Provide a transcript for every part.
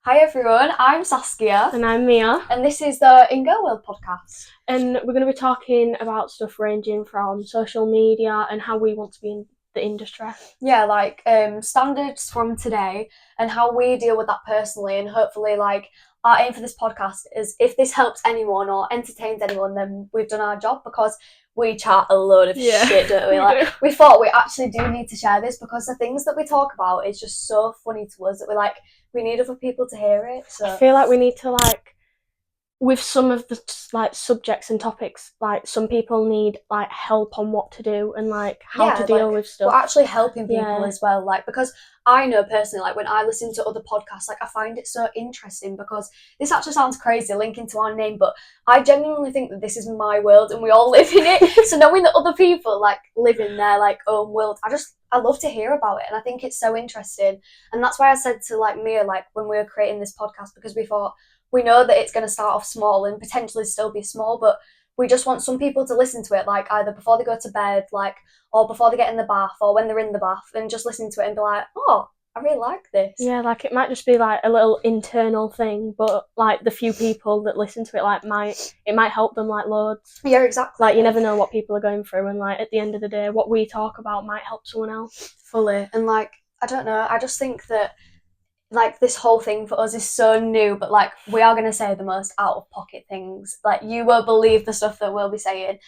Hi everyone, I'm Saskia. And I'm Mia. And this is the InGirlWrld podcast. And we're going to be talking about stuff ranging from social media and how we want to be in the industry. Yeah, like standards from today and how we deal with that personally. And hopefully, like, our aim for this podcast is if this helps anyone or entertains anyone, then we've done our job, because we chat a load of shit, don't we? Like, we thought we actually do need to share this because the things that we talk about is just so funny to us that we need other people to hear it. So I feel like we need to, with some of the subjects and topics, some people need help on what to do and how to deal with stuff. We're actually helping people as well, because I know personally, when I listen to other podcasts, I find it so interesting, because this actually sounds crazy linking to our name, but I genuinely think that this is my world and we all live in it. So knowing that other people live in their own world, I love to hear about it, and I think it's so interesting. And that's why I said to Mia, when we were creating this podcast, because we thought, we know that it's going to start off small and potentially still be small, but we just want some people to listen to it, either before they go to bed, or before they get in the bath, or when they're in the bath, and just listen to it and be like, oh, I really like this. Yeah, it might just be a little internal thing, but the few people that listen to it it might help them loads. Yeah, exactly. You never know what people are going through, and at the end of the day, what we talk about might help someone else. Fully. And I don't know, I just think that this whole thing for us is so new, but we are going to say the most out of pocket things. You won't believe the stuff that we'll be saying.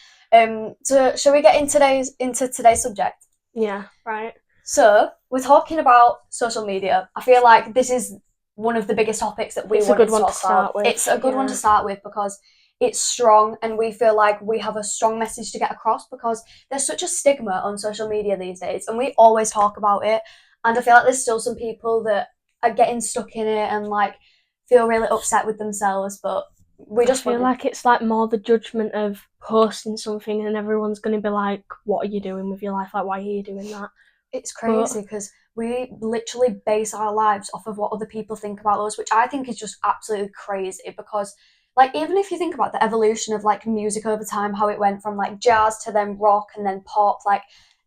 So shall we get into today's subject? Yeah, right. So we're talking about social media. I feel like this is one of the biggest topics that we want to talk about. It's a good one to start with because it's strong, and we feel like we have a strong message to get across, because there's such a stigma on social media these days, and we always talk about it. And I feel like there's still some people that are getting stuck in it and feel really upset with themselves, but we just feel like it's more the judgment of posting something and everyone's going to be like, what are you doing with your life? Why are you doing that? It's crazy because we literally base our lives off of what other people think about us, which I think is just absolutely crazy, because even if you think about the evolution of music over time, how it went from jazz to then rock and then pop,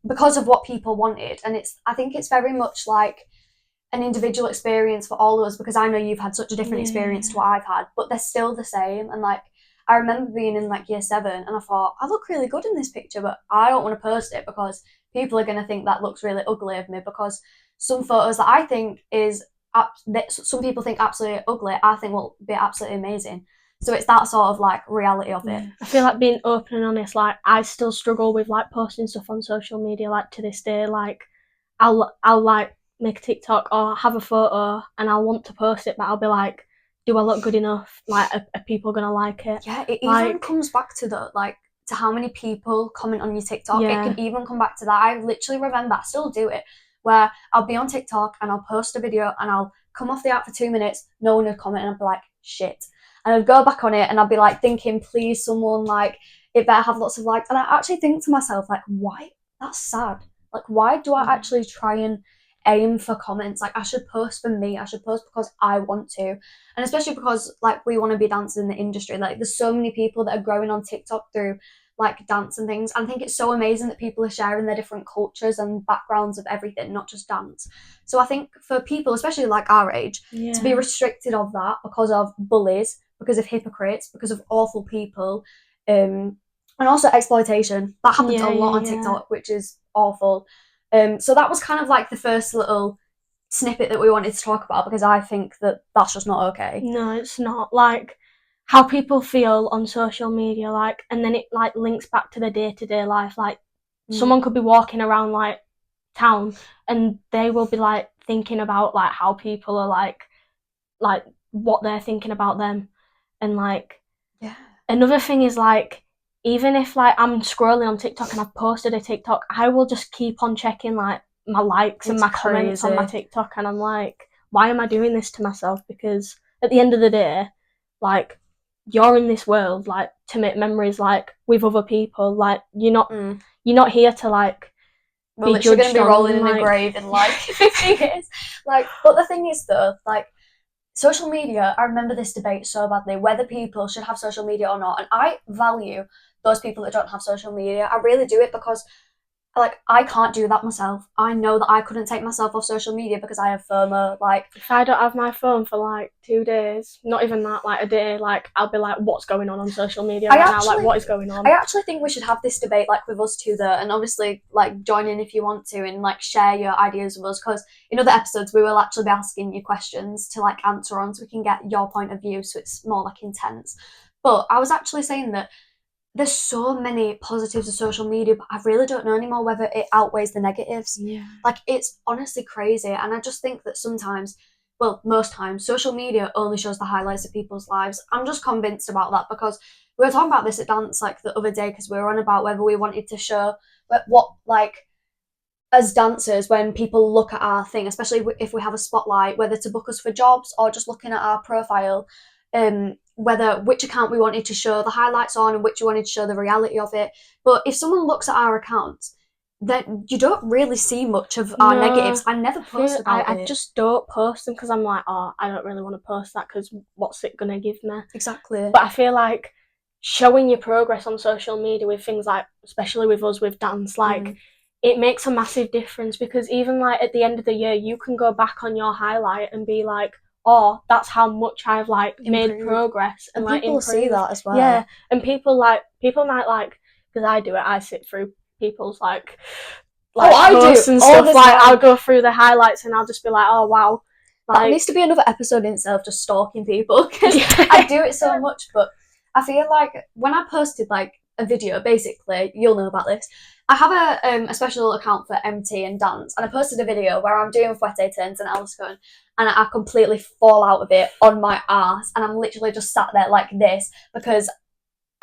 because of what people wanted. And I think it's very much an individual experience for all of us, because I know you've had such a different experience to what I've had, but they're still the same. And I remember being in year 7 and I thought, I look really good in this picture, but I don't want to post it because people are going to think that looks really ugly of me, because some photos that I think that some people think absolutely ugly, I think will be absolutely amazing. So it's that sort of reality of it. I feel being open and honest, I still struggle with posting stuff on social media, to this day. I'll make a TikTok or have a photo and I'll want to post it, but I'll be like, do I look good enough? Are people gonna like it? Yeah, it even comes back to to how many people comment on your TikTok. Yeah. It can even come back to that. I literally remember, I still do it, where I'll be on TikTok and I'll post a video and I'll come off the app for 2 minutes, no one would comment, and I'll be like, shit. And I'd go back on it and I'll be thinking, please someone, it better have lots of likes. And I actually think to myself, why? That's sad. Why do I actually try and aim for comments? I should post for me. I should post because I want to. And especially because we want to be dancers in the industry. There's so many people that are growing on TikTok through dance and things. And I think it's so amazing that people are sharing their different cultures and backgrounds of everything, not just dance. So I think for people, especially our age, to be restricted of that because of bullies, because of hypocrites, because of awful people, and also exploitation. That happens a lot on TikTok, which is awful. So that was kind of the first little snippet that we wanted to talk about, because I think that that's just not okay. No, it's not. How people feel on social media, and then it links back to their day-to-day life. Someone could be walking around town and they will be thinking about how people are what they're thinking about them. And another thing is even if I'm scrolling on TikTok and I've posted a TikTok, I will just keep on checking my likes and my comments on my TikTok, and I'm like, why am I doing this to myself? Because at the end of the day, you're in this world to make memories with other people. You're not here to well, be judged. You're going to be rolling in a grave in 50 years. But the thing is though, social media, I remember this debate so badly, whether people should have social media or not. And I value those people that don't have social media. I really do it, because like, I can't do that myself. I know that I couldn't take myself off social media because I have FOMO. Like, if I don't have my phone for like 2 days, not even that, like a day, like I'll be like, what's going on social media right now? Like, what is going on? I actually think we should have this debate, like, with us two, though, and obviously, like, join in if you want to and, like, share your ideas with us, because in other episodes we will actually be asking you questions to, like, answer on, so we can get your point of view, so it's more, like, intense. But I was actually saying that there's so many positives of social media, but I really don't know anymore whether it outweighs the negatives. Yeah. Like, it's honestly crazy. And I just think that sometimes, well, most times, social media only shows the highlights of people's lives. I'm just convinced about that, because we were talking about this at dance, like, the other day, because we were on about whether we wanted to show what, like, as dancers, when people look at our thing, especially if we have a spotlight, whether to book us for jobs or just looking at our profile, whether which account we wanted to show the highlights on and which we wanted to show the reality of it. But if someone looks at our accounts, then you don't really see much of our negatives. I never post about it. I just don't post them because I'm like, oh, I don't really want to post that because what's it gonna give me? Exactly. But I feel like showing your progress on social media with things like, especially with us with dance, like it makes a massive difference, because even like at the end of the year, you can go back on your highlight and be like, oh, that's how much I've like made progress, and like people see that as well. Yeah, and people might like, because I do it, I sit through people's like posts and stuff. Like, I'll go through the highlights and I'll just be like, oh wow. Like, that needs to be another episode in itself, just stalking people, because I do it so much. But I feel like when I posted like a video, basically, you'll know about this, I have a special account for MT and dance, and I posted a video where I'm doing fouette turns and Elliscone, and I completely fall out of it on my ass, and I'm literally just sat there like this because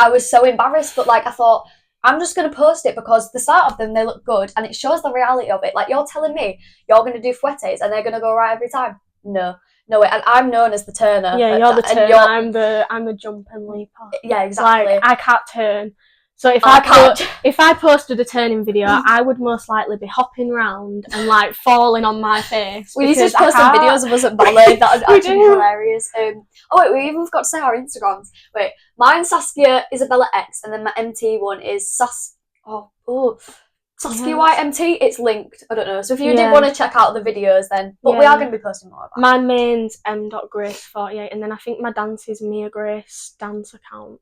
I was so embarrassed. But like, I thought, I'm just going to post it because the start of them, they look good and it shows the reality of it. Like, you're telling me you're going to do fouettes and they're going to go right every time? No way. And I'm known as the turner. Yeah, you're the turner. I'm the jump and leaper. Yeah, exactly. Like, I can't turn. So if I posted a turning video, I would most likely be hopping around and like falling on my face. We need to post some videos of us at ballet. That would actually be hilarious. Oh wait, we even forgot to say our Instagrams. Wait, mine's Saskia Isabella X, and then my MT one is Saskia White MT. It's linked. I don't know. So if you did want to check out the videos, then we are going to be posting more. My main's m.grace48, and then I think my dance is Mia Grace dance account.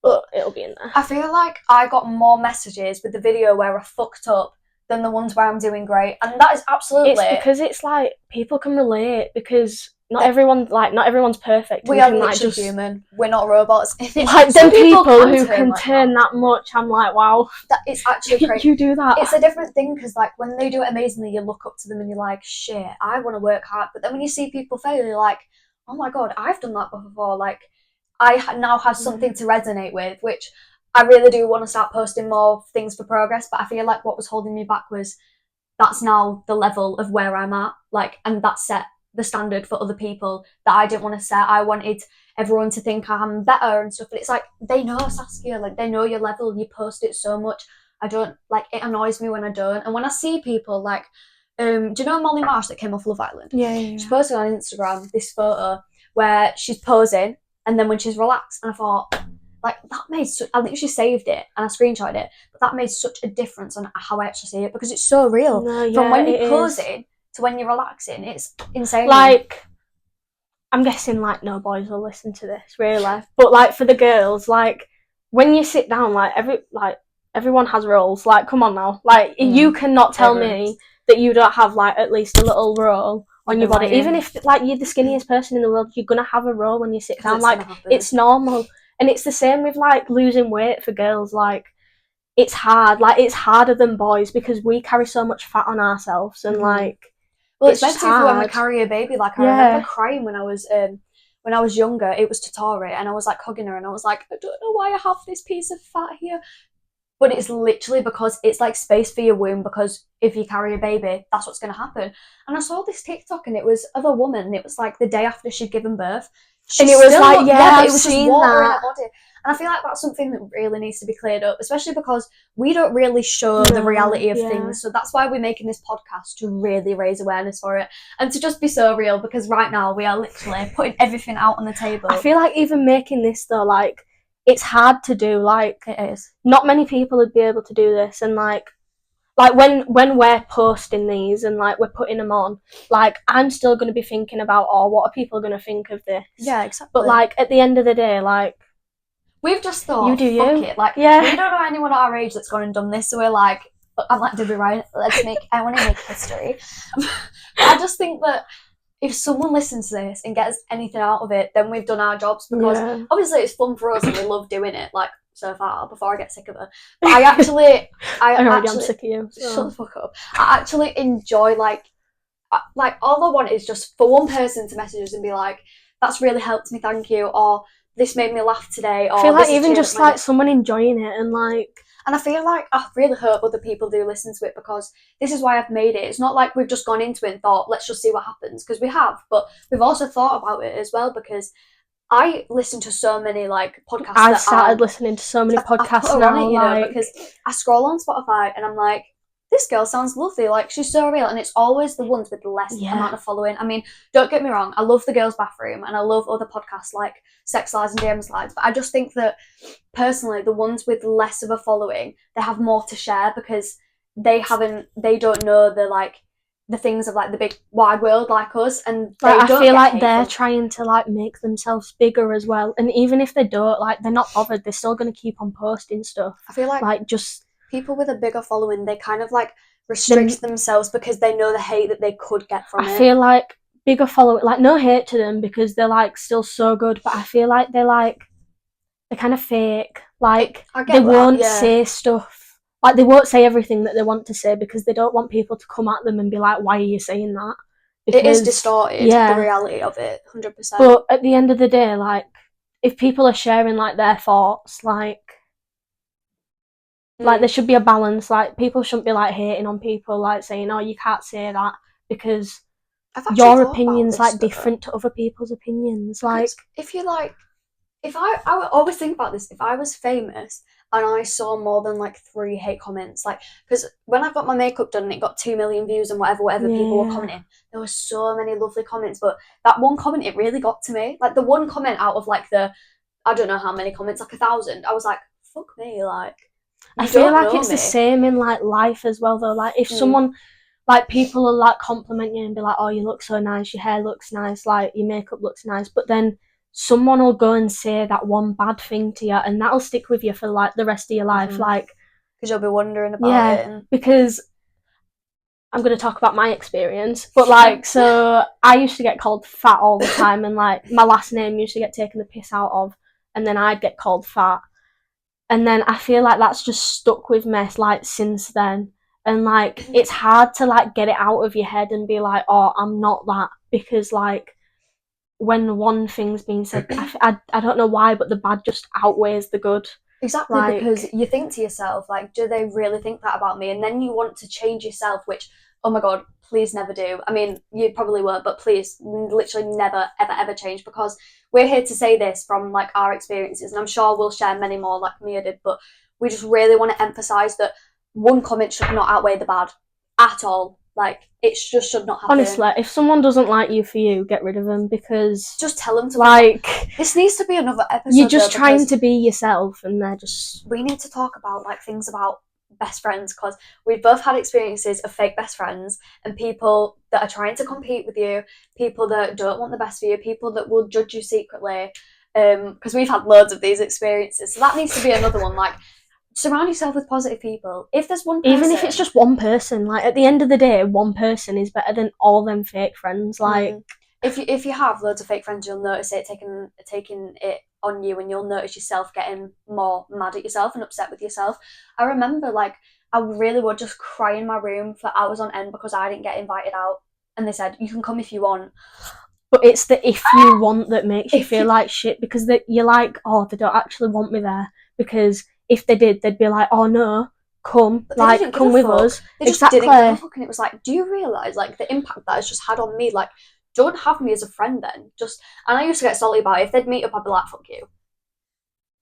But it'll be in there. I feel like I got more messages with the video where I fucked up than the ones where I'm doing great, and that is absolutely. It's because it's like people can relate, because not everyone's perfect. We are like just human. We're not robots. Like, them people who can turn that much, I'm like, wow, it's actually crazy. You do that. It's a different thing, because like when they do it amazingly, you look up to them and you're like, shit, I want to work hard. But then when you see people fail, you're like, oh my god, I've done that before. Like, I now have something to resonate with, which I really do want to start posting more things for progress. But I feel like what was holding me back was that's now the level of where I'm at, like, and that set the standard for other people that I didn't want to set. I wanted everyone to think I'm better and stuff, but it's like, they know Saskia, like, they know your level, you post it so much. I don't, like, it annoys me when I don't. And when I see people like, do you know Molly Marsh that came off Love Island? Yeah. She posted on Instagram this photo where she's posing, and then when she's relaxed, and I thought, like, that made such, I think she saved it and I screenshotted it, but that made such a difference on how I actually see it, because it's so real. From when you're posing to when you're relaxing, it's insane. Like, I'm guessing like no boys will listen to this really, but like for the girls, like when you sit down, like everyone has roles. Like, come on now, like you cannot tell me that you don't have like at least a little role on your body. Even if like you're the skinniest person in the world, you're gonna have a role when you sit down. Like, it's normal. And it's the same with like losing weight for girls. Like, it's hard. Like, it's harder than boys because we carry so much fat on ourselves, and like, well, it's especially for when we carry a baby. Like, I remember crying when I was younger. It was Tatori, and I was like hugging her, and I was like, I don't know why I have this piece of fat here. But it's literally because it's like space for your womb, because if you carry a baby, that's what's going to happen. And I saw this TikTok, and it was of a woman, and it was like the day after she'd given birth. And it was like, it was just water in her body. And I feel like that's something that really needs to be cleared up, especially because we don't really show the reality of things. So that's why we're making this podcast, to really raise awareness for it and to just be so real, because right now we are literally putting everything out on the table. I feel like even making this though, like, it's hard to do. Like, it is. Not many people would be able to do this, and like, like when we're posting these and like we're putting them on, like I'm still going to be thinking about, oh, what are people going to think of this? Yeah, exactly. But like at the end of the day, like we've just thought, you do fuck you. it. Like, Yeah. we don't know anyone at our age that's gone and done this, so we're like, I'm like, did we right? I want to make history. But I just think that if someone listens to this and gets anything out of it, then we've done our jobs, because obviously it's fun for us and we love doing it, like, so far, before I get sick of it. But I am sick of you. So. Shut the fuck up. I actually enjoy, like all I want is just for one person to message us and be like, that's really helped me, thank you, or this made me laugh today, or I feel like even just like someone enjoying it and like. And I feel like I really hope other people do listen to it, because this is why I've made it. It's not like we've just gone into it and thought, let's just see what happens, because we have, but we've also thought about it as well, because I listen to so many like podcasts. I've started listening to so many podcasts now, like, because I scroll on Spotify and I'm like, this girl sounds lovely, like she's so real, and it's always the ones with the less amount of following. I mean, don't get me wrong, I love the Girls Bathroom and I love other podcasts like Sex Lies and DM Slides, but I just think that personally the ones with less of a following, they have more to share, because they don't know the things of like the big wide world like us, and like, I feel like they're trying to like make themselves bigger as well, and even if they don't, like, they're not bothered, they're still going to keep on posting stuff. I feel like just people with a bigger following, they kind of like restrict themselves because they know the hate that they could get from it. I feel like bigger following, like, no hate to them because they're like still so good, but I feel like they're kind of fake. Like, they won't say stuff. Like, they won't say everything that they want to say because they don't want people to come at them and be like, why are you saying that? Because it is distorted, the reality of it, 100%. But at the end of the day, like, if people are sharing like their thoughts, like there should be a balance. Like, people shouldn't be like hating on people, like saying, oh, you can't say that because your opinion's like different to other people's opinions. Like, if you like, if I always think about this, if I was famous and I saw more than like 3 hate comments, like, because when I got my makeup done and it got 2 million views and whatever people were commenting, there were so many lovely comments, but that one comment, it really got to me. Like, the one comment out of like I don't know how many comments, like 1,000, I was like, fuck me, like, I feel like it's the same in like life as well though. Like, if someone, like, people will like compliment you and be like, oh, you look so nice, your hair looks nice, like your makeup looks nice, but then someone will go and say that one bad thing to you and that'll stick with you for like the rest of your life. Like, because you'll be wondering about it. Because I'm going to talk about my experience, but like, so I used to get called fat all the time, and like my last name used to get taken the piss out of, and then I'd get called fat, and then I feel like that's just stuck with me like since then. And like, it's hard to like get it out of your head and be like, oh, I'm not that, because like, when one thing's being said, I don't know why, but the bad just outweighs the good. Exactly, like, because you think to yourself, like, do they really think that about me? And then you want to change yourself, which, oh my God, please never do. I mean, you probably won't, but please, literally never, ever, ever change, because we're here to say this from like our experiences, and I'm sure we'll share many more like Mia did, but we just really want to emphasise that one comment should not outweigh the bad at all. Like, it just should not happen. Honestly, if someone doesn't like you for you, get rid of them, because just tell them to, like, this needs to be another episode. You're just trying to be yourself, and they're just. We need to talk about like things about best friends, because we've both had experiences of fake best friends and people that are trying to compete with you, people that don't want the best for you, people that will judge you secretly. Because we've had loads of these experiences, so that needs to be another one. Like, surround yourself with positive people. If there's one person, even if it's just one person, like, at the end of the day, one person is better than all them fake friends. Like, if you have loads of fake friends, you'll notice it taking it on you, and you'll notice yourself getting more mad at yourself and upset with yourself. I remember, like, I really would just cry in my room for hours on end because I didn't get invited out, and they said, you can come if you want. But it's the if you want that makes you feel like shit, because you're like, oh, they don't actually want me there, because if they did, they'd be like, oh no, come, like, come with us. They just didn't give a fuck, and it was like, do you realise like the impact that has just had on me? Like, don't have me as a friend then. And I used to get salty about it. If they'd meet up, I'd be like, fuck you,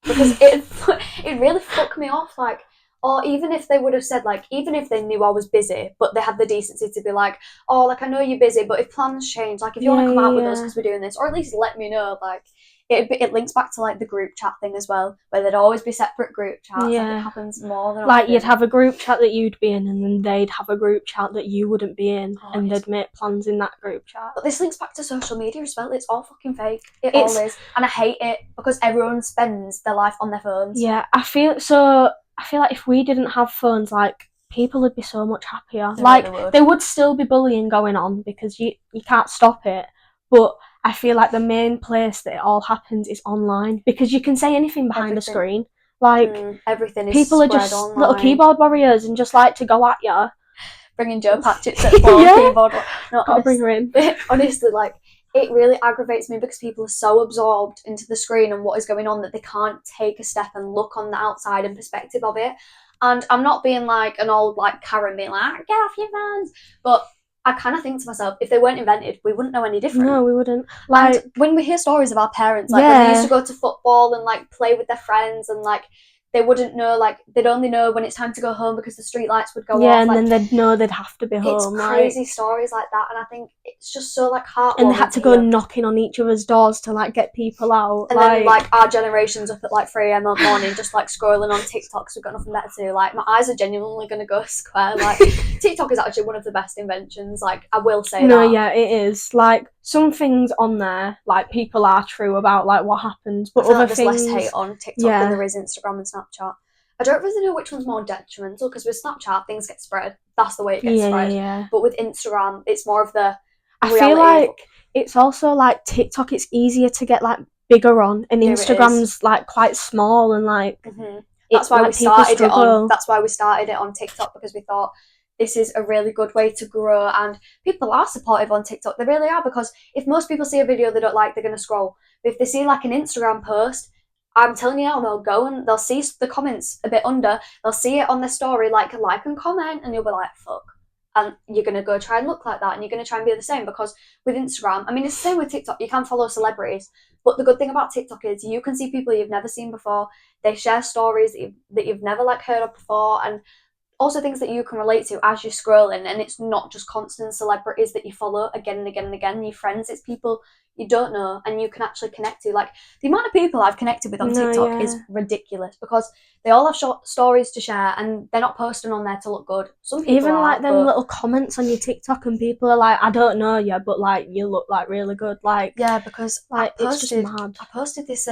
because it really fucked me off. Like, or even if they would have said, like, even if they knew I was busy, but they had the decency to be like, oh, like, I know you're busy, but if plans change, like, if you want to come out with us because we're doing this, or at least let me know. Like, it links back to like the group chat thing as well, where there'd always be separate group chats. Like, it happens more than like often. you'd have a group chat that you'd be in, and then they'd have a group chat that you wouldn't be in, and they'd make plans in that group chat. But this links back to social media as well. It's all fucking fake. It all is, and I hate it because everyone spends their life on their phones. Yeah, I feel like if we didn't have phones, like, people would be so much happier. There would still be bullying going on because you can't stop it, but I feel like the main place that it all happens is online, because you can say anything behind a screen. Like, everything is people are just online. Little keyboard warriors and just like to go at you. Bringing Joe Patchets at keyboard. No, gotta bring her in. Honestly, like, it really aggravates me because people are so absorbed into the screen and what is going on that they can't take a step and look on the outside and perspective of it. And I'm not being like an old like Karen being like, get off your phones, but I kind of think to myself, if they weren't invented, we wouldn't know any different. No, we wouldn't. Like, and when we hear stories of our parents, like, when they used to go to football and like play with their friends, and like they wouldn't know, like, they'd only know when it's time to go home because the street lights would go off. Yeah, and like, then they'd know they'd have to be home. It's crazy stories like that, and I think it's just so like heartwarming. And they had to go knocking on each other's doors to like get people out. And then like our generation's up at like 3 a.m. in the morning just like scrolling on TikTok because we've got nothing better to do. Like, my eyes are genuinely going to go square. Like, TikTok is actually one of the best inventions. Like, I will say that. No, yeah, it is. Like, some things on there, like, people are true about like what happens, but other like things, there's less hate on TikTok than there is Instagram and Snapchat. I don't really know which one's more detrimental, because with Snapchat things get spread. That's the way it gets spread. Yeah. But with Instagram, it's more of the I feel like it's also like TikTok, it's easier to get like bigger on, and Instagram's like quite small, and like that's why we started it on. That's why we started it on TikTok, because we thought this is a really good way to grow, and people are supportive on TikTok. They really are, because if most people see a video they don't like, they're going to scroll. But if they see like an Instagram post, I'm telling you now, they'll go and they'll see the comments a bit under, they'll see it on their story, like and comment, and you'll be like, fuck. And you're going to go try and look like that, and you're going to try and be the same, because with Instagram, I mean, it's the same with TikTok, you can follow celebrities, but the good thing about TikTok is you can see people you've never seen before, they share stories that you've never like heard of before, and also things that you can relate to as you're scrolling, and it's not just constant celebrities that you follow again and again and again, your friends, it's people you don't know and you can actually connect to. Like, the amount of people I've connected with on TikTok is ridiculous, because they all have short stories to share and they're not posting on there to look good. Some people even like them little comments on your TikTok, and people are like, I don't know you, but like, you look like really good. Like, yeah, because like it's just mad. I posted this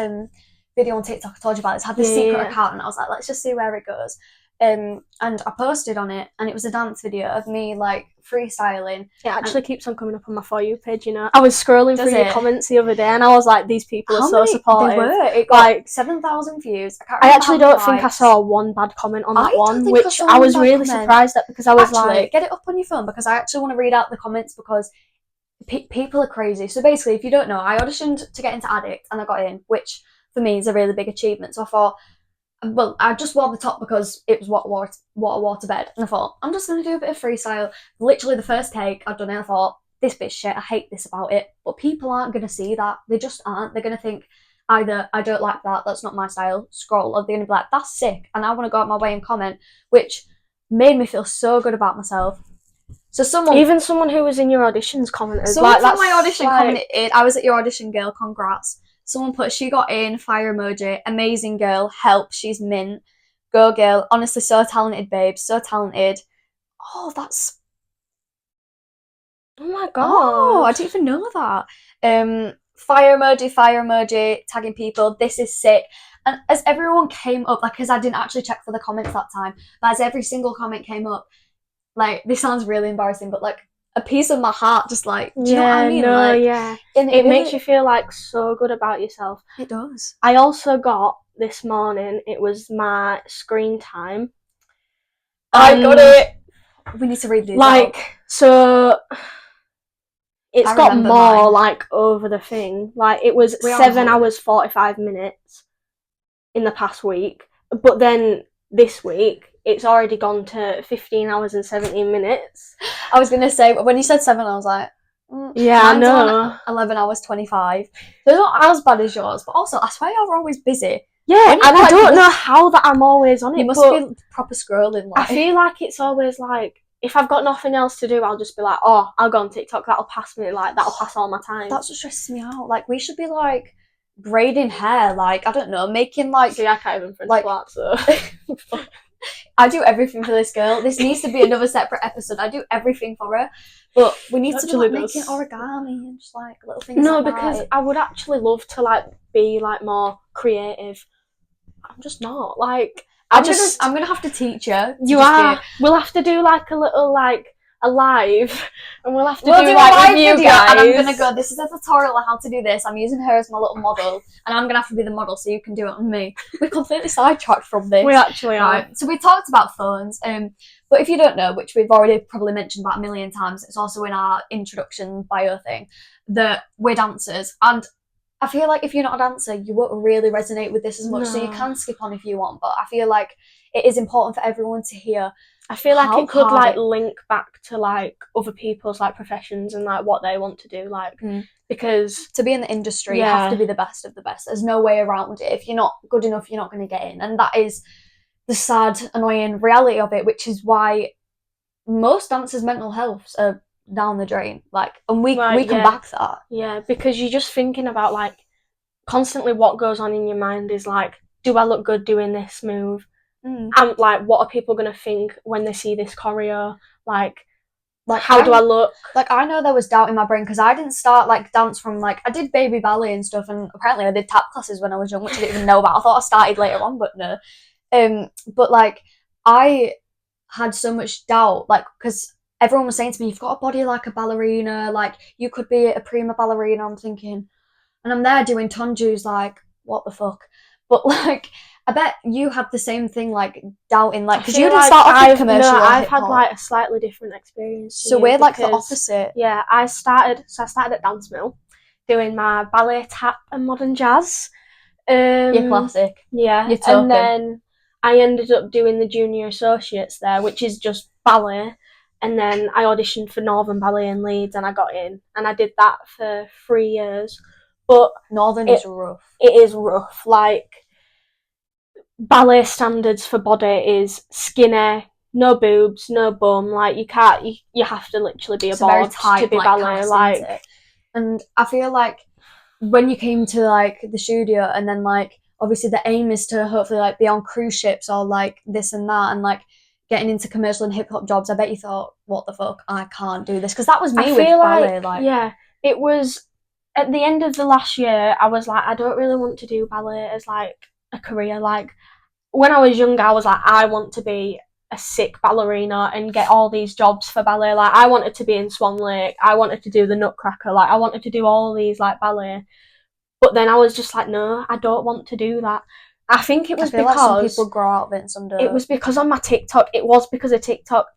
video on TikTok, I told you about this, I had this secret account, and I was like, let's just see where it goes. And I posted on it, and it was a dance video of me like freestyling. It actually keeps on coming up on my For You page, you know. I was scrolling through your comments the other day, and I was like, these people are so supportive. They were. It got like 7,000 views. I actually don't think I saw one bad comment on that one, which I was really surprised at, because I was like, get it up on your phone, because I actually want to read out the comments, because people are crazy. So basically, if you don't know, I auditioned to get into Addict, and I got in, which for me is a really big achievement. So I thought, well, I just wore the top because it was what I wore to bed, and I thought, I'm just going to do a bit of freestyle. Literally the first take I'd done it, I thought, this bit's shit, I hate this about it. But people aren't going to see that. They just aren't. They're going to think either, I don't like that, that's not my style, scroll, or they're going to be like, that's sick, and I want to go out my way and comment, which made me feel so good about myself. So someone who was in your auditions commented, someone from my audition commented, I was at your audition, girl, congrats. Someone put, she got in, fire emoji, amazing girl, help, she's mint, go girl, honestly so talented, babe, so talented. Oh, that's... Oh my god. Oh, I didn't even know that. Fire emoji, tagging people, this is sick. And as everyone came up, like, because I didn't actually check for the comments that time, but as every single comment came up, like, this sounds really embarrassing, but like, a piece of my heart just like, do you know what I mean? No, like, and it makes you feel like so good about yourself. It does. I also got this morning, it was my screen time. I got it. We need to read these like out. So it's got more like over the thing. Like, it was 7 hours 45 minutes in the past week, but then this week it's already gone to 15 hours and 17 minutes. I was going to say, when you said 7, I was like, yeah, I know. 11 hours 25. So it's not as bad as yours, but also, I swear you're always busy. Yeah, and I don't know how that I'm always on it. You must be proper scrolling. Like. I feel like it's always like, if I've got nothing else to do, I'll just be like, oh, I'll go on TikTok, that'll pass me, like, that'll pass all my time. That's what stresses me out. Like, we should be like braiding hair, like, I don't know, making like... See, I can't even French like, flat, so... I do everything for this girl. This needs to be another separate episode. I do everything for her. But we need to be like making origami and just like little things No, like that. because I would actually love to like be like more creative. I'm just not. Like, I'm gonna have to teach you. You are. We'll have to do like a little like a live, and we'll have to do a like live with you video, guys. and I'm gonna go, this is a tutorial on how to do this. I'm using her as my little model, and I'm gonna have to be the model so you can do it on me. We're completely sidetracked from this. We actually are. Right. So we talked about phones, but if you don't know, which we've already probably mentioned about a million times, it's also in our introduction bio thing, that we're dancers, and I feel like if you're not a dancer, you won't really resonate with this as much. No. So you can skip on if you want, but I feel like it is important for everyone to hear. I feel like it could like link back to like other people's like professions and like what they want to do, like because to be in the industry, you have to be the best of the best. There's no way around it. If you're not good enough, you're not going to get in, and that is the sad, annoying reality of it. Which is why most dancers' mental healths are down the drain. Like, and we come back to that. Yeah, because you're just thinking about like constantly what goes on in your mind is like, do I look good doing this move? And like, what are people gonna think when they see this choreo? Like how do I look? Like, I know there was doubt in my brain because I didn't start like dance from like, I did baby ballet and stuff, and apparently I did tap classes when I was young, which I didn't even know about. I thought I started later on, but no. But like, I had so much doubt, like, because everyone was saying to me, you've got a body like a ballerina, like you could be a prima ballerina. I'm thinking, and I'm there doing tonjus, like, what the fuck? But like, I bet you had the same thing, like doubting, like, because you didn't start off with commercial. No, I've had like a slightly different experience. So we're like the opposite. Yeah, I started at Dance Mill, doing my ballet, tap, and modern jazz. Your classic. Yeah, and then I ended up doing the junior associates there, which is just ballet. And then I auditioned for Northern Ballet in Leeds, and I got in, and I did that for 3 years. But Northern is rough. It is rough. Like, ballet standards for body is skinny, no boobs, no bum. Like, you can't. You have to literally be a board to be ballet. Like, and I feel like when you came to like the studio, and then like obviously the aim is to hopefully like be on cruise ships or like this and that, and like getting into commercial and hip hop jobs. I bet you thought, what the fuck, I can't do this, because that was me with ballet. Like, yeah, it was. At the end of the last year, I was like, I don't really want to do ballet as like a career. Like, when I was younger, I was like, I want to be a sick ballerina and get all these jobs for ballet. Like, I wanted to be in Swan Lake, I wanted to do the Nutcracker, like I wanted to do all these like ballet. But then I was just like, no, I don't want to do that. I think it was because like some people grow out of it and some don't. It was because on my TikTok,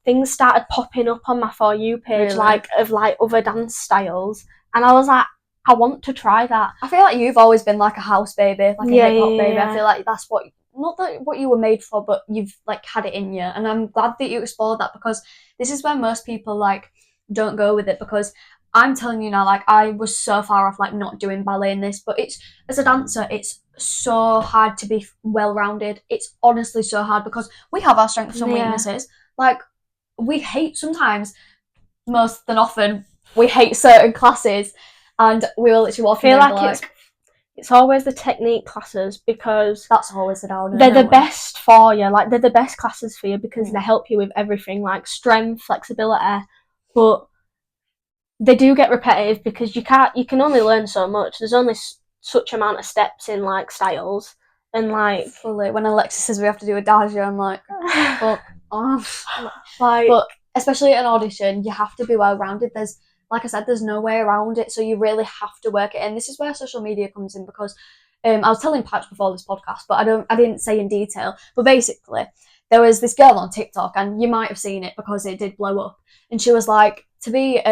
things started popping up on my For You page, really? Like of like other dance styles, and I was like, I want to try that. I feel like you've always been like a house baby, like a hip hop baby. I feel like that's what, not that what you were made for, but you've like had it in you. And I'm glad that you explored that, because this is where most people like don't go with it. Because I'm telling you now, like, I was so far off like not doing ballet in this, but it's, as a dancer, it's so hard to be well-rounded. It's honestly so hard, because we have our strengths and weaknesses. Like, we hate sometimes, most than often, we hate certain classes. And we will literally walk in like it's always the technique classes, because that's always the downer. They're the best for you. Like, they're the best classes for you because they help you with everything, like strength, flexibility. But they do get repetitive because you can only learn so much. There's only such amount of steps in like styles, and like fully. When Alexis says we have to do adagio, I'm like, fuck off. Like, but especially at an audition, you have to be well-rounded. There's, like I said, there's no way around it, so you really have to work it in. This is where social media comes in, because I was telling Patch before this podcast, but I didn't say in detail. But basically, there was this girl on TikTok, and you might have seen it because it did blow up. And she was like, to be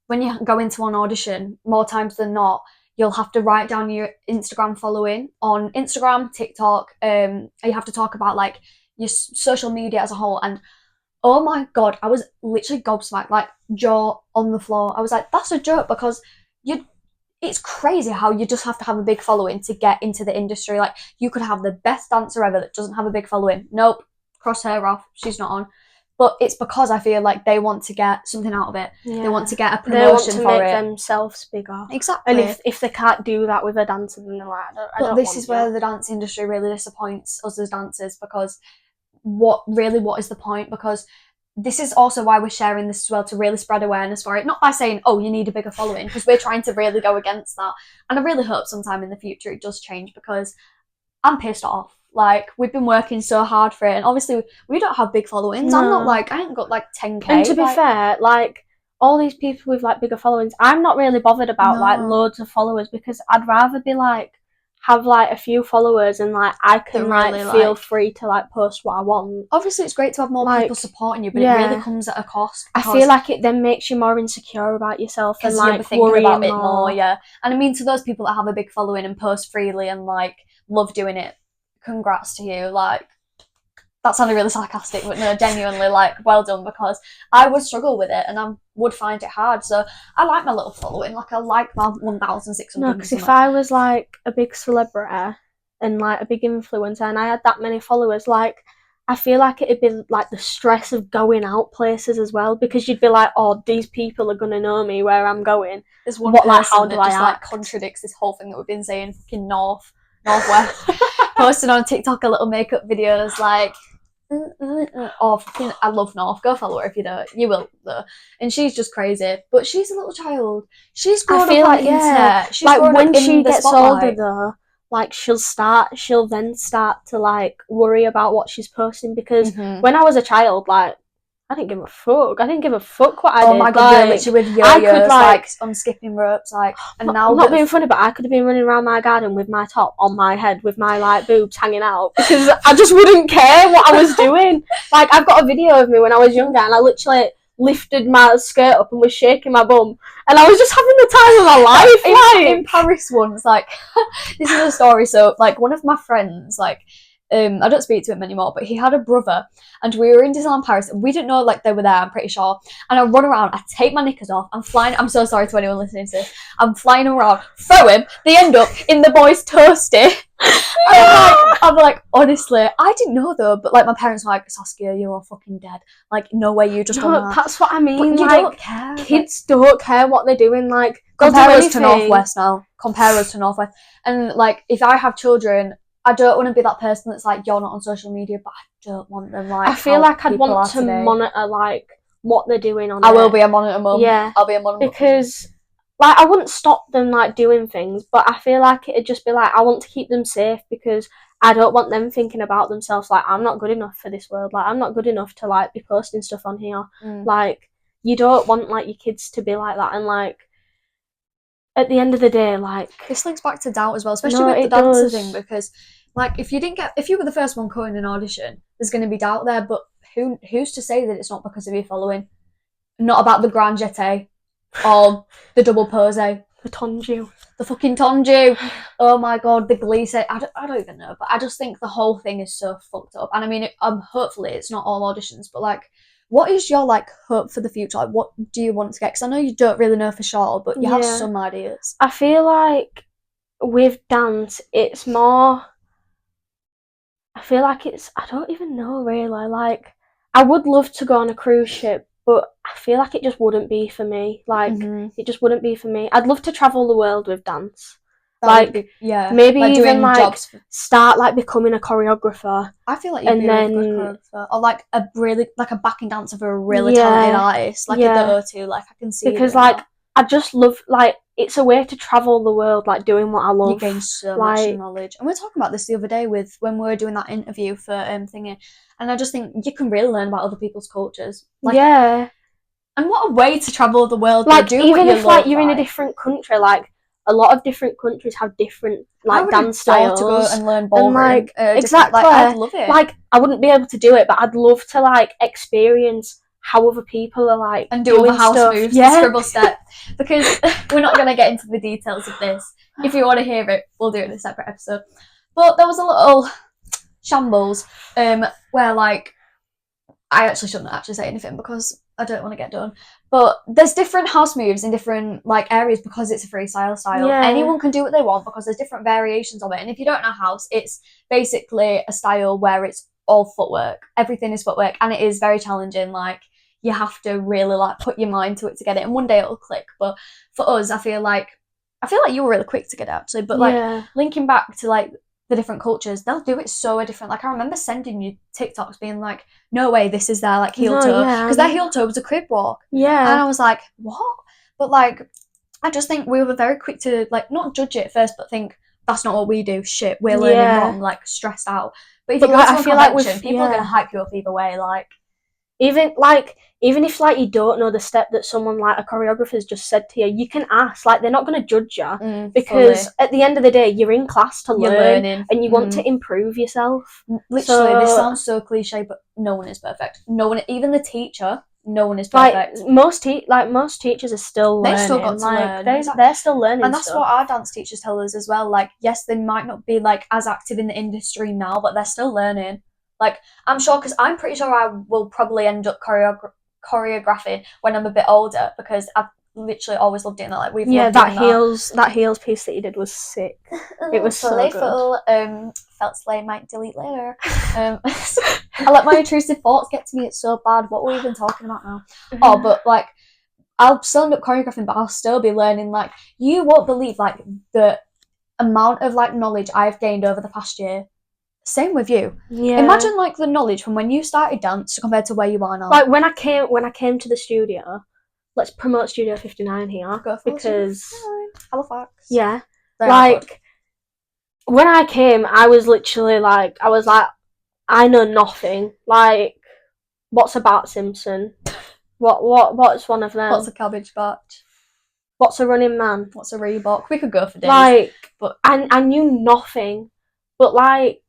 when you go into an audition, more times than not, you'll have to write down your Instagram following on Instagram, TikTok. You have to talk about like your social media as a whole. And oh my god, I was literally gobsmacked, like jaw on the floor. I was like, that's a joke, because it's crazy how you just have to have a big following to get into the industry. Like, you could have the best dancer ever that doesn't have a big following. Nope, cross her off, she's not on. But it's because I feel like they want to get something out of it. Yeah. They want to get a They want promotion to for make it. themselves bigger. Exactly. And if they can't do that with a dancer, then they're like, I don't this want is you. where the dance industry really disappoints us as dancers, because what is the point? Because this is also why we're sharing this as well, to really spread awareness for it. Not by saying, oh, you need a bigger following, because we're trying to really go against that. And I really hope sometime in the future it does change, because I'm pissed off. Like, we've been working so hard for it, and obviously we don't have big followings. No. I'm not like, I ain't got like 10k. And to be fair, like, all these people with like bigger followings, I'm not really bothered about like loads of followers, because I'd rather be like have like a few followers and like I can really, like feel free to like post what I want. Obviously it's great to have more like, people supporting you, but it really comes at a cost. I feel like it then makes you more insecure about yourself and like thinking about it more. Yeah. And I mean, to those people that have a big following and post freely and like love doing it, congrats to you. Like, that sounded really sarcastic, but no, genuinely, like, well done, because I would struggle with it and I would find it hard. So I like my little following. Like, I like my 1,600. No, because if I was like a big celebrity and like a big influencer and I had that many followers, like, I feel like it'd be like the stress of going out places as well, because you'd be like, oh, these people are gonna know me where I'm going. There's one person how do that just like contradicts this whole thing that we've been saying, fucking Northwest, posting on TikTok a little makeup videos like, oh, fucking, I love North. Go follow her if you don't. You will though. And she's just crazy. But she's a little child. She's grown up on the internet. She's like when she gets older though, like she'll then start to like worry about what she's posting, because when I was a child, like, I didn't give a fuck. I didn't give a fuck what I did. Oh my god, like, literally with yo-yos, I could, like on skipping ropes, like, and now I'm not being funny, but I could have been running around my garden with my top on my head with my like boobs hanging out, because I just wouldn't care what I was doing. Like, I've got a video of me when I was younger and I literally lifted my skirt up and was shaking my bum, and I was just having the time of my life. In Paris once, like, this is a story. So like, one of my friends, like, I don't speak to him anymore, but he had a brother, and we were in Disneyland Paris, and we didn't know like they were there, I'm pretty sure. And I run around, I take my knickers off, I'm flying. I'm so sorry to anyone listening to this. I'm flying around, throw him. They end up in the boys' toasty. I'm like, honestly, I didn't know though, but like my parents were like, Saskia, you are fucking dead. Like, no way, you just done that. That's what I mean. But you like, don't care. Kids don't care what they're doing. Like, compare us to Northwest now. Compare us to Northwest. And like, if I have children, I don't want to be that person that's like, you're not on social media, but I don't want them like. I feel like I'd want to monitor like what they're doing on. I will be a monitor mum. Yeah, I'll be a monitor because like I wouldn't stop them like doing things, but I feel like it'd just be like, I want to keep them safe, because I don't want them thinking about themselves like, I'm not good enough for this world. Like, I'm not good enough to like be posting stuff on here. Like, you don't want like your kids to be like that, and like, at the end of the day, like, this links back to doubt as well, especially with the dancer thing, because like, if you were the first one going in an audition, there's going to be doubt there, but who's to say that it's not because of your following? Not about the grand jeté or the double pose, the tonju, the fucking tonju. Oh my god, the glisse. I don't even know, but I just think the whole thing is so fucked up. And I mean, hopefully it's not all auditions, but like, what is your like hope for the future? Like, what do you want to get? Because I know you don't really know for sure, but you have some ideas. I feel like with dance, it's more. I feel like I don't even know really. Like, I would love to go on a cruise ship, but I feel like it just wouldn't be for me. Like, it just wouldn't be for me. I'd love to travel the world with dance. Maybe like even like jobs start like becoming a choreographer. I feel like you'd be a really good choreographer, or like a backing dancer for a really talented artist, like at the O2. Like, I can see, because like, I just love, like, it's a way to travel the world, like, doing what I love. You gain so much knowledge. And we were talking about this the other day when we were doing that interview for thingy, and I just think you can really learn about other people's cultures. Like, and what a way to travel the world. Like, even if like you're in a different country, like, a lot of different countries have different like dance styles. To go and learn ballroom. And, like, exactly. Like, I'd love it. Like, I wouldn't be able to do it, but I'd love to like experience how other people are like and do all the house moves, the scribble step, because we're not going to get into the details of this. If you want to hear it, we'll do it in a separate episode. But there was a little shambles where like, I actually shouldn't actually say anything because I don't want to get done, but there's different house moves in different like areas because it's a freestyle style. Anyone can do what they want because there's different variations of it. And if you don't know house, it's basically a style where it's all footwork. Everything is footwork, and it is very challenging. Like, you have to really like put your mind to it to get it, and one day it'll click. But for us, I feel like you were really quick to get it, actually. But like linking back to like the different cultures, they'll do it so different. Like, I remember sending you TikToks being like, no way, this is their like heel toe, because their heel toe was a crib walk. And I was like, what? But like, I just think we were very quick to like not judge it at first, but think that's not what we do. Shit, we're learning wrong. Like, stressed out. But if you go to a convention, people are gonna hype you up either way. Like, even if like you don't know the step that someone like a choreographer's just said to you, you can ask. Like, they're not going to judge you, because at the end of the day, you're in class to learn, and you want to improve yourself. Literally, this sounds so cliche, but no one is perfect. No one, even the teacher, no one is perfect. Like most teachers are still learning. They've still got to learn. They're still learning, and that's what our dance teachers tell us as well. Like, yes, they might not be like as active in the industry now, but they're still learning. Like, I'm sure, because I'm pretty sure I will probably end up choreographing when I'm a bit older, because I've literally always loved doing that. Like, that heels piece that you did was sick. It was so playful. Good. Felt slay might delete later. I let my intrusive thoughts get to me. It's so bad. What were we even talking about now? Oh, but like, I'll still end up choreographing, but I'll still be learning. Like, you won't believe like the amount of like knowledge I've gained over the past year. Same with you. Yeah. Imagine like the knowledge from when you started dance compared to where you are now. Like, when I came to the studio, let's promote Studio 59 here. Go for because Halifax. Yeah. Like, when I came, I was literally like, I know nothing. Like, what's a Bart Simpson? What's one of them? What's a cabbage patch? What's a Running Man? What's a Reebok? We could go for days. Like, but I knew nothing. But like,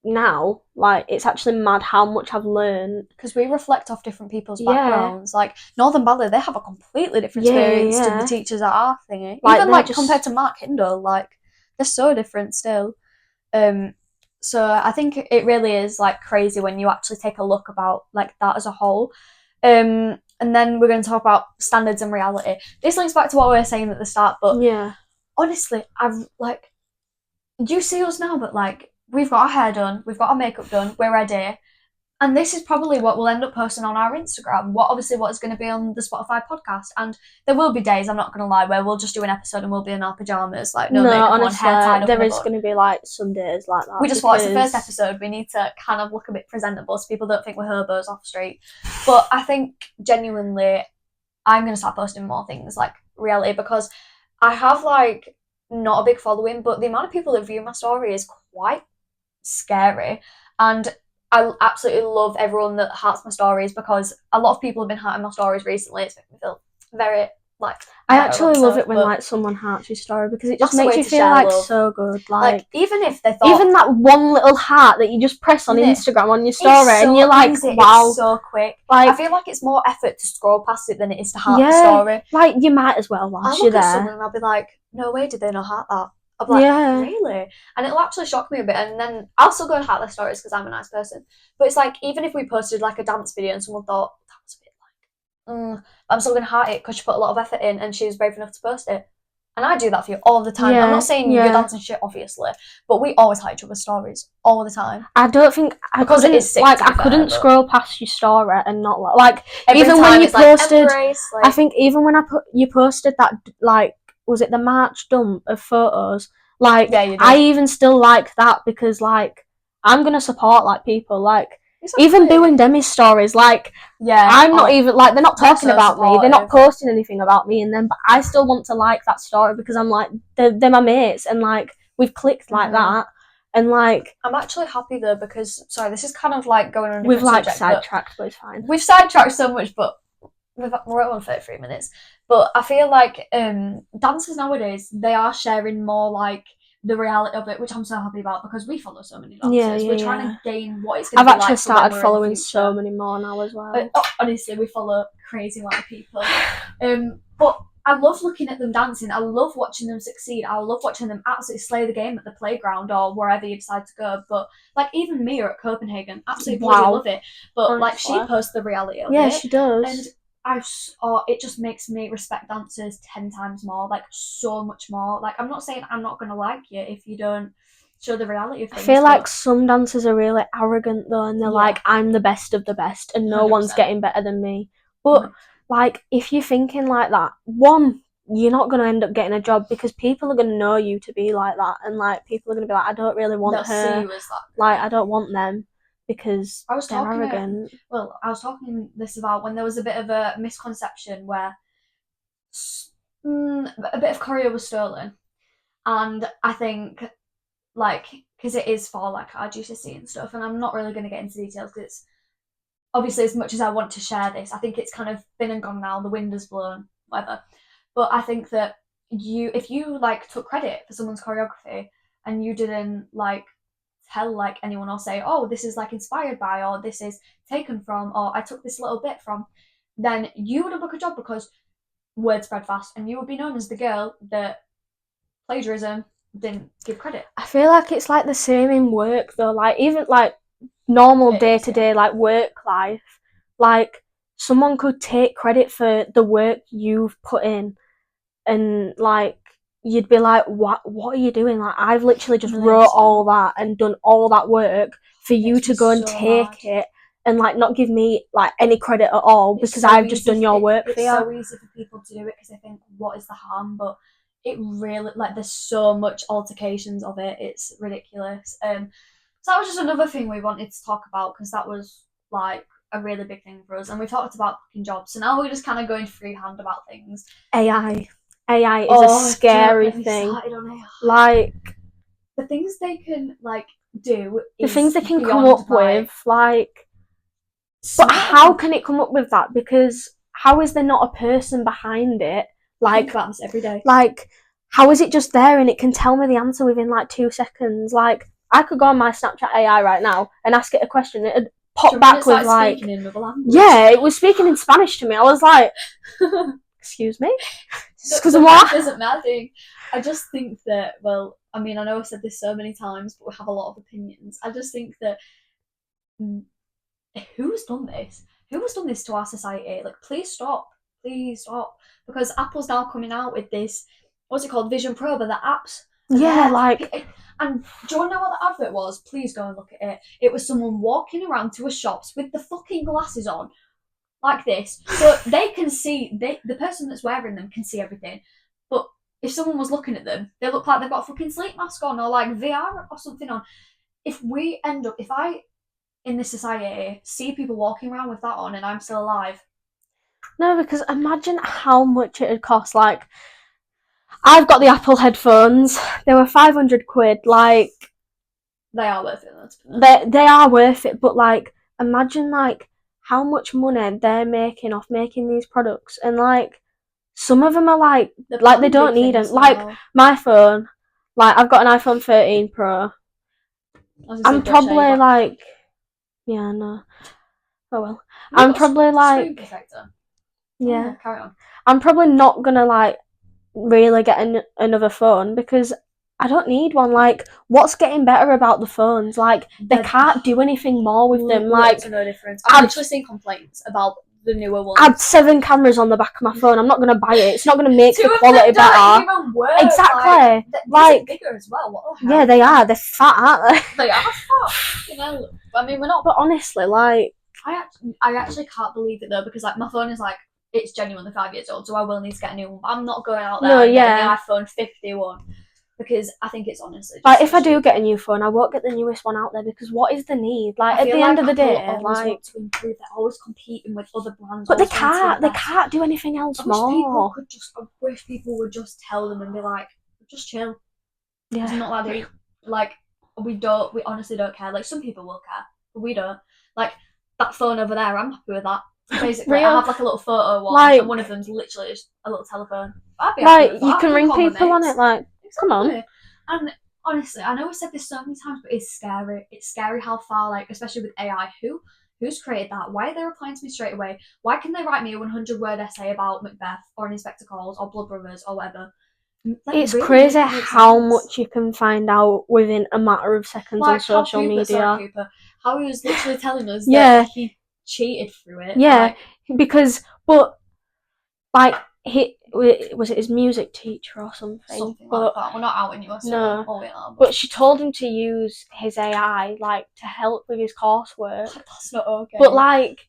now, like, it's actually mad how much I've learned, because we reflect off different people's backgrounds. Like, Northern Ballet, they have a completely different experience to the teachers at our thingy. Like, even like compared to Mark Hindle, like, they're so different still. So I think it really is like crazy when you actually take a look about like that as a whole. And then we're going to talk about standards and reality. This links back to what we were saying at the start, but honestly, I've like, you see us now, but like, we've got our hair done, we've got our makeup done, we're ready. And this is probably what we'll end up posting on our Instagram, what is going to be on the Spotify podcast. And there will be days, I'm not going to lie, where we'll just do an episode and we'll be in our pyjamas, like no makeup honestly, on, hair tied up. There is going to be like some days like that. We just thought it's the first episode, we need to kind of look a bit presentable so people don't think we're hobos off street. But I think genuinely, I'm going to start posting more things like reality, because I have like not a big following, but the amount of people that view my story is quite scary. And I absolutely love everyone that hearts my stories, because a lot of people have been hearting my stories recently. It's making me feel very like, I actually love it when like someone hearts your story, because it just makes you feel like love. So good. Like, even if they thought, even that one little heart that you just press on Instagram on your story, and you're like, wow, it's so quick. Like, I feel like it's more effort to scroll past it than it is to heart the story. Like, you might as well whilst you're there. I'll look at someone and I'll be like, no way did they not heart that. I'll be like, really? And it'll actually shock me a bit, and then I'll still go and heart their stories because I'm a nice person. But it's like, even if we posted like a dance video and someone thought that was a bit like, I'm still going to heart it because she put a lot of effort in and she was brave enough to post it. And I do that for you all the time. I'm not saying you're dancing shit, obviously, but we always heart each other's stories all the time. I don't think I couldn't scroll past your story and not like even when you posted. I think even when you posted that, like, was it the March dump of photos? Like, I even still like that, because like, I'm gonna support like people, like, even Boo and Demi's stories, like, I'm not even like, they're not talking about me, they're not posting anything about me in them, but I still want to like that story because I'm like, they're my mates, and like, we've clicked like that. And like, I'm actually happy though, because this is kind of like going on a we've like subject, sidetracked, but it's fine. We've sidetracked so much, but we're at 33 minutes. But I feel like dancers nowadays, they are sharing more like the reality of it, which I'm so happy about, because we follow so many dancers. We're trying to gain what it's going to be like. I've actually started following so many more now as well. Honestly, we follow crazy amount of people. But I love looking at them dancing. I love watching them succeed. I love watching them absolutely slay the game at the playground or wherever you decide to go. But like, even Mia at Copenhagen, absolutely love it. But like, she posts the reality of it. Yeah, she does. And it just makes me respect dancers 10 times more, like so much more. Like, I'm not saying I'm not gonna like you if you don't show the reality of I things. feel like some dancers are really arrogant though, and they're Yeah. like, I'm the best of the best, and no 100%. one's getting better than me. But 100%. like, if you're thinking like that, one, you're not going to end up getting a job because people are going to know you to be like that, and like people are going to be like, I don't really want They'll her. see you as that. Like, I don't want them because I was they're talking arrogant. I was talking this about when there was a bit of a misconception where a bit of choreo was stolen, and I think like because it is for like our GCSE and stuff, and I'm not really going to get into details because it's obviously as much as I want to share this, I think it's kind of been and gone now. The wind has blown, whatever. But I think that if you like took credit for someone's choreography and you didn't like tell like anyone or say, oh, this is like inspired by, or this is taken from, or I took this little bit from, then you would have booked a job because word spread fast, and you would be known as the girl that plagiarism didn't give credit. I feel like it's like the same in work though. Like even like normal day to day like work life, like someone could take credit for the work you've put in, and like you'd be like, what are you doing? Like I've literally just wrote all that and done all that work for you to go and take it and like not give me like any credit at all because I've just done your work for you. It's so easy for people to do it because they think, what is the harm? But it really, like, there's so much altercations of it. It's ridiculous. So that was just another thing we wanted to talk about because that was like a really big thing for us. And we talked about booking jobs. So now we're just kind of going freehand about things. AI is a scary thing. Like the things they can like do, the things they can come up with, like. But how can it come up with that? Because how is there not a person behind it? Like, I think about this every day. Like, how is it just there and it can tell me the answer within like 2 seconds? Like, I could go on my Snapchat AI right now and ask it a question. It'd pop back with like, yeah, it was speaking in Spanish to me. I was like, excuse me, because what doesn't matter. I just think that, well, I mean, I know I've said this so many times, but we have a lot of opinions. I just think that who's done this? Who has done this to our society? Like, please stop. Because Apple's now coming out with this, what's it called, Vision Pro, but the apps. Yeah, like. And do you want to know what the advert was? Please go and look at it. It was someone walking around to a shops with the fucking glasses on, like this, so they can see. The person that's wearing them can see everything. But if someone was looking at them, they look like they've got a fucking sleep mask on or like VR or something on. If I in this society see people walking around with that on and I'm still alive. No, because imagine how much it'd cost. Like, I've got the Apple headphones. They were £500. Like, they are worth it. They are worth it, but like, imagine like how much money they're making off making these products, and like some of them are like they don't need them. Like my phone, like I've got an iPhone 13 Pro. I'm probably like, yeah, no. Oh well. I'm probably like, yeah. Carry on. I'm probably not gonna like really get another phone because I don't need one. Like, what's getting better about the phones? Like, they can't do anything more with them. Like, no difference. I've literally seen complaints about the newer ones. Add 7 cameras on the back of my phone. I'm not gonna buy it. It's not gonna make the quality better. Even work. Exactly. Like bigger as well. What the hell? Yeah, they are. They're fat, aren't they? They are fat. You know. I mean, we're not. But honestly, like, I actually can't believe it though, because like my phone is like, it's genuinely 5 years old, so I will need to get a new one. But I'm not going out there and getting the iPhone 51 because I think it's honestly. Like, if I do get a new phone, I won't get the newest one out there because what is the need? Like, at the end of the day, like, want to improve. They're always competing with other brands. But they can't. They can't do anything else more. I wish people would just tell them and be like, just chill. Yeah. It's not that deep. Like, we honestly don't care. Like, some people will care, but we don't. Like, that phone over there, I'm happy with that. Basically, I have like a little photo one, like, and one of them's literally just a little telephone. I'd be happy with that. You can ring people on it, like, come on. And honestly, I know we've said this so many times, but it's scary. It's scary how far, like, especially with AI, who's created that? Why are they replying to me straight away? Why can they write me a 100-word essay about Macbeth or an Inspector Calls or Blood Brothers or whatever? Like, it's really crazy how much you can find out within a matter of seconds on social media. How he was literally telling us that he cheated through it. Yeah, because, but, like, was it his music teacher or something? Something like that. We're not outing you, no. Oh, we are, but she told him to use his AI like to help with his coursework. That's not okay. But like,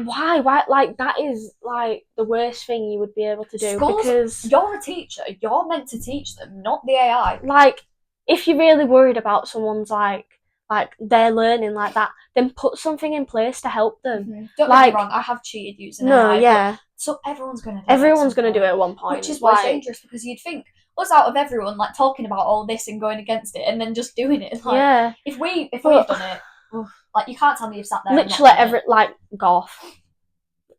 why? Like that is like the worst thing you would be able to do. Schools, because you're a teacher. You're meant to teach them, not the AI. Like, if you're really worried about someone's like their learning like that, then put something in place to help them. Don't get me wrong, I have cheated using AI. Yeah. So everyone's gonna do it at one point. Which is why it's dangerous, because you'd think us out of everyone like talking about all this and going against it and then just doing it. Like, if we've done it, like you can't tell me you've sat there. Literally like golf.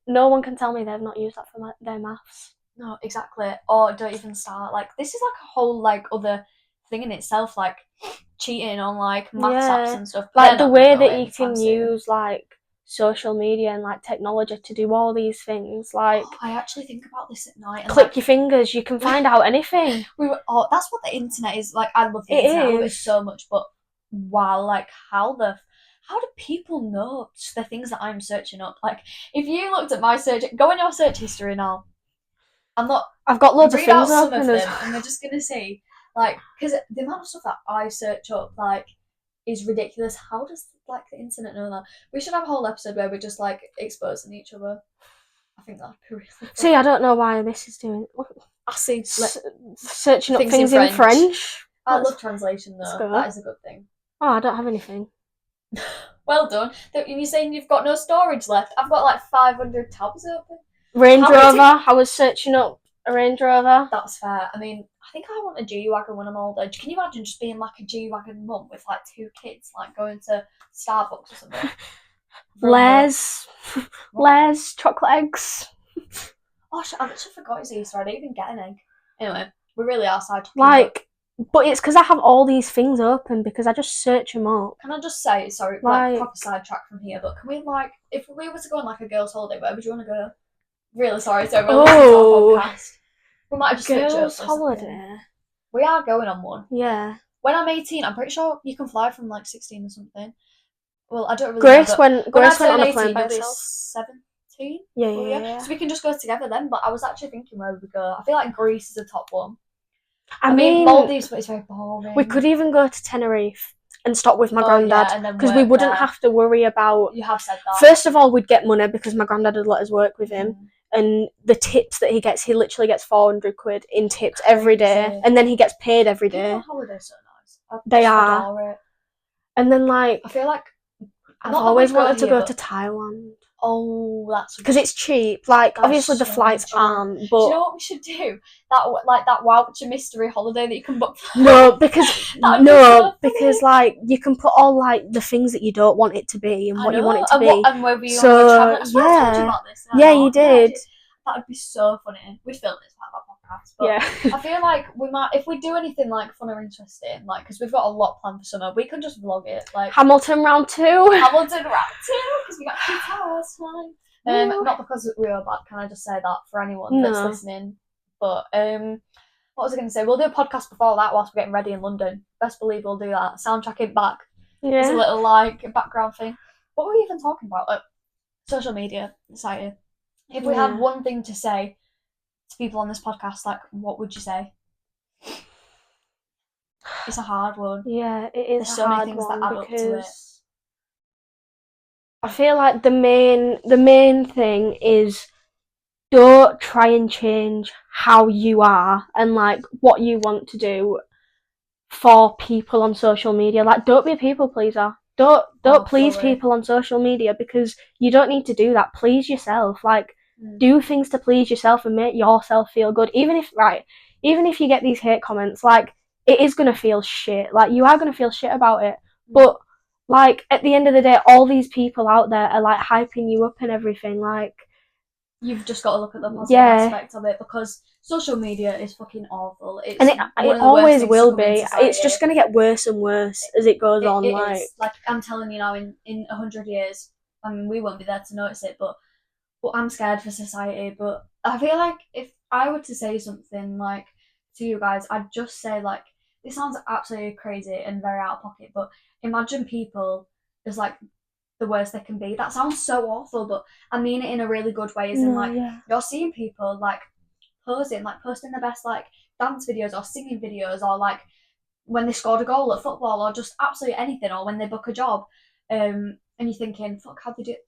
No one can tell me they've not used that for their maths. No, exactly. Or don't even start. Like, this is like a whole like other thing in itself, like cheating on like maths apps and stuff. Like the way that you can use like social media and like technology to do all these things. Like, I actually think about this at night. And click your fingers, you can find out anything. That's what the internet is. Like, I love the internet. I love it so much. But wow, like how do people know the things that I'm searching up? Like, if you looked at my search, go in your search history now. I've got loads of things open, and we're just gonna see, like, because the amount of stuff that I search up, like, is ridiculous. How does like the internet know that? We should have a whole episode where we're just like exposing each other. I think that'd be really fun. See, I don't know why this is doing. I see. Searching up things in French. I love translation though. That is a good thing. Oh, I don't have anything. Well done. You're saying you've got no storage left? I've got like 500 tabs open. Range Rover. I was searching up a Range Rover. That's fair. I mean, I think I want a G-Wagon when I'm older. Can you imagine just being like a G-Wagon mum with like 2 kids, like going to Starbucks or something? Lay's chocolate eggs. Oh, I actually forgot it's Easter. I didn't even get an egg. Anyway, we really are sidetracking. Like, but it's because I have all these things open because I just search them up. Can I just say, sorry, like proper sidetrack from here, but can we like, if we were to go on like a girls' holiday, where would you want to go? Really sorry, so we'll listen to our podcast. We might just girls' holiday. We are going on one. Yeah. When I'm 18, I'm pretty sure you can fly from like 16 or something. Well, I don't really know. When Grace went on a plane by herself. 17? Yeah. So we can just go together then, but I was actually thinking where we would go. I feel like Greece is the top one. I mean Maldives, but it's very boring. We could even go to Tenerife and stop with my granddad, because we wouldn't have to worry about. You have said that. First of all, we'd get money because my granddad would let us work with him, and the tips that he literally gets 400 quid in tips every day, and then he gets paid every day. People on holiday so nice. They are. It. And then like, I feel like I've always wanted to go to Thailand. Oh, that's because it's cheap. Like, obviously the flights aren't, but do you know what we should do? That voucher mystery holiday that you can book. Because like you can put all like the things that you don't want it to be and what you want it to be. And where we travel. I told you about this. You did. That would be so funny. We'd film this part of our podcast. But I feel like we might, if we do anything like fun or interesting, like, because we've got a lot planned for summer, we can just vlog it. Like Hamilton round 2, because we got 2 towers. Not because we are bad. Can I just say that for anyone that's listening? But what was I going to say? We'll do a podcast before that whilst we're getting ready in London. Best believe we'll do that. Soundtrack it back. Yeah. It's a little like background thing. What were we even talking about? Social media. Excited. If we had one thing to say to people on this podcast, like, what would you say? It's a hard one. Yeah, it is. There's so many things that add up to it. I feel like the main thing is, don't try and change how you are and like what you want to do for people on social media. Like, don't be a people pleaser. Don't please people on social media, because you don't need to do that. Please yourself. Like, do things to please yourself and make yourself feel good. Even if you get these hate comments, like, it is gonna feel shit. Like, you are gonna feel shit about it. But like, at the end of the day, all these people out there are like hyping you up and everything. Like, you've just got to look at the positive aspect of it, because social media is fucking awful. It always will be. It's just going to get worse and worse as it goes on. Like I'm telling you now, in 100 years, I mean, we won't be there to notice it, but I'm scared for society. But I feel like if I were to say something like to you guys, I'd just say, like, this sounds absolutely crazy and very out of pocket, but imagine people as like the worst they can be. That sounds so awful, but I mean it in a really good way. You're seeing people like posing, like posting their best like dance videos or singing videos, or like when they scored a goal at football, or just absolutely anything, or when they book a job. And you're thinking, fuck, how'd they do it?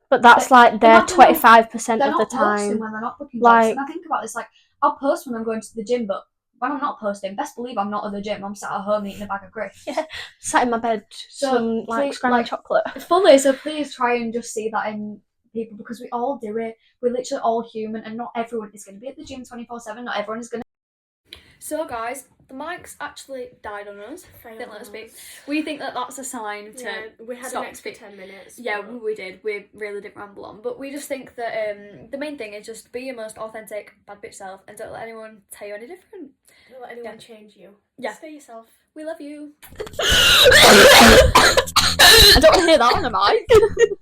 But that's like their 25% they're of the not posting time. when they're not booking Like- jobs. And I think about this, like, I'll post when I'm going to the gym, but when I'm not posting, best believe I'm not at the gym. I'm sat at home eating a bag of grapes. Yeah, sat in my bed, some like scrambled chocolate. Fully, so please try and just see that in people, because we all do it. We're literally all human, and not everyone is going to be at the gym 24/7. Not everyone is going to. So guys, the mic's actually died on us. Didn't let us speak. We think that that's a sign to we had stop an extra 10 minutes. Yeah, we did. We really didn't ramble on, but we just think that the main thing is just be your most authentic bad bitch self, and don't let anyone tell you any different. Don't let anyone change you. Yeah. Stay yourself. We love you. I don't want to hear that on the mic.